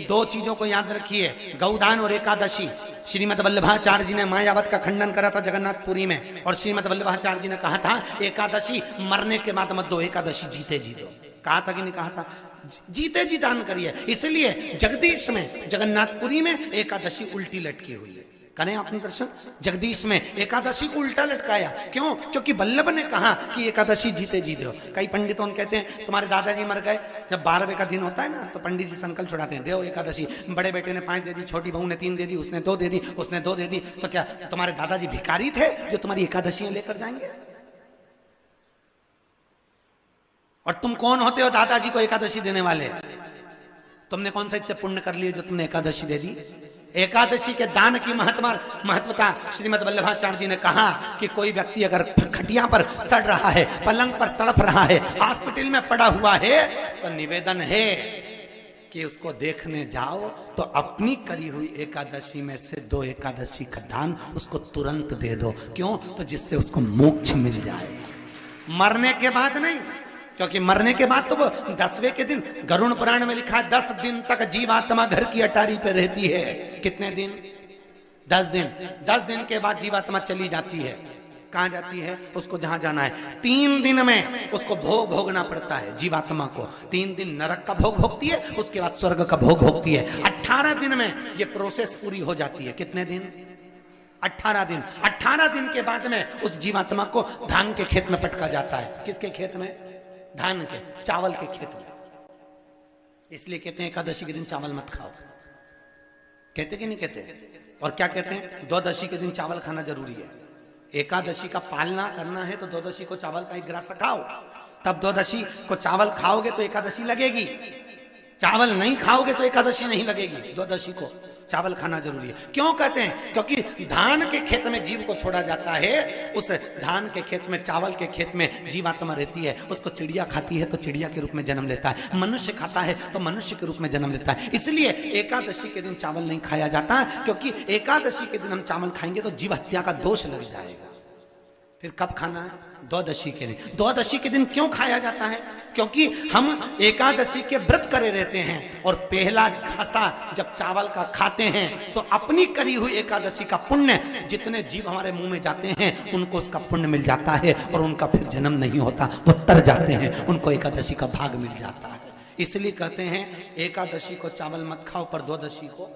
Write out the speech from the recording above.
दो चीजों को याद रखिए, गौदान और एकादशी। श्रीमद वल्लभाचार्य जी ने मायावत का खंडन करा था जगन्नाथपुरी में, और श्रीमद वल्लभाचार्य जी ने कहा था एकादशी मरने के बाद मत दो, एकादशी जीते जी दो। कहा था कि नहीं कहा था? जीते जी दान करिए। इसलिए जगदीश में जगन्नाथपुरी में एकादशी उल्टी लटकी हुई है। करें आपने दर्शन, जगदीश में एकादशी को उल्टा लटकाया। क्यों? क्योंकि वल्लभ ने कहा कि एकादशी जीते जी दो। कई पंडितों कहते हैं तुम्हारे दादाजी मर गए, जब 12वें का दिन होता है ना तो पंडित जी संकल्प छुड़ाते हैं, देव एकादशी। बड़े बेटे ने 5 दे दी, छोटी बहू ने 3 दे दी, उसने 2 दे दी, उसने 2 दे दी। तो क्या तुम्हारे दादाजी भिखारी थे जो तुम्हारी एकादशियां लेकर जाएंगे? और तुम कौन होते हो दादाजी को एकादशी देने वाले? तुमने कौन सा इतने पुण्य कर लिए जो तुमने एकादशी दे दी? एकादशी के दान की महत्वता श्रीमद वल्लभाचार्य जी ने कहा कि कोई व्यक्ति अगर खटिया पर सड़ रहा है, पलंग पर तड़प रहा है, हॉस्पिटल में पड़ा हुआ है, तो निवेदन है कि उसको देखने जाओ तो अपनी करी हुई एकादशी में से 2 एकादशी का दान उसको तुरंत दे दो। क्यों? तो जिससे उसको मोक्ष मिल जाए, मरने के बाद नहीं। क्योंकि मरने के बाद तो वो 10वें के दिन, गरुड़ पुराण में लिखा है 10 दिन तक जीवात्मा घर की अटारी पे रहती है। कितने दिन? 10 दिन। 10 दिन के बाद जीवात्मा चली जाती है। कहां जाती है? उसको जहां जाना है। 3 दिन में उसको भोग भोगना पड़ता है जीवात्मा को। 3 दिन नरक का भोग भोगती है, उसके बाद स्वर्ग का भोग भोगती है। 18 दिन में ये प्रोसेस पूरी हो जाती है। कितने दिन? 18 दिन। 18 दिन के बाद में उस जीवात्मा को धान के खेत में पटका जाता है। किसके खेत में? धान के, चावल के खेत में। इसलिए कहते हैं एकादशी के दिन चावल मत खाओ। कहते कि नहीं कहते? और क्या कहते हैं? द्वादशी के दिन चावल खाना जरूरी है। एकादशी का पालना करना है तो द्वादशी को चावल का 1 ग्रास खाओ, तब द्वादशी को चावल खाओगे तो एकादशी लगेगी। चावल नहीं खाओगे तो एकादशी नहीं लगेगी। द्वादशी को चावल खाना जरूरी है। क्यों कहते हैं? क्योंकि धान के खेत में जीव को छोड़ा जाता है, उस धान के खेत में, चावल के खेत में जीवात्मा रहती है। उसको चिड़िया खाती है तो चिड़िया के रूप में जन्म लेता है, मनुष्य खाता है तो मनुष्य के रूप में जन्म लेता है। इसलिए एकादशी के दिन चावल नहीं खाया जाता, क्योंकि एकादशी के दिन हम चावल खाएंगे तो जीव हत्या का दोष लग जाएगा। फिर कब खाना है? द्वादशी के दिन। द्वादशी के दिन क्यों खाया जाता है? क्योंकि हम एकादशी के व्रत करे रहते हैं, और पहला घासा जब चावल का खाते हैं तो अपनी करी हुई एकादशी का पुण्य, जितने जीव हमारे मुंह में जाते हैं उनको उसका पुण्य मिल जाता है, और उनका फिर जन्म नहीं होता, वो तर जाते हैं, उनको एकादशी का भाग मिल जाता है। इसलिए कहते हैं एकादशी को चावल मत खाओ, पर द्वादशी को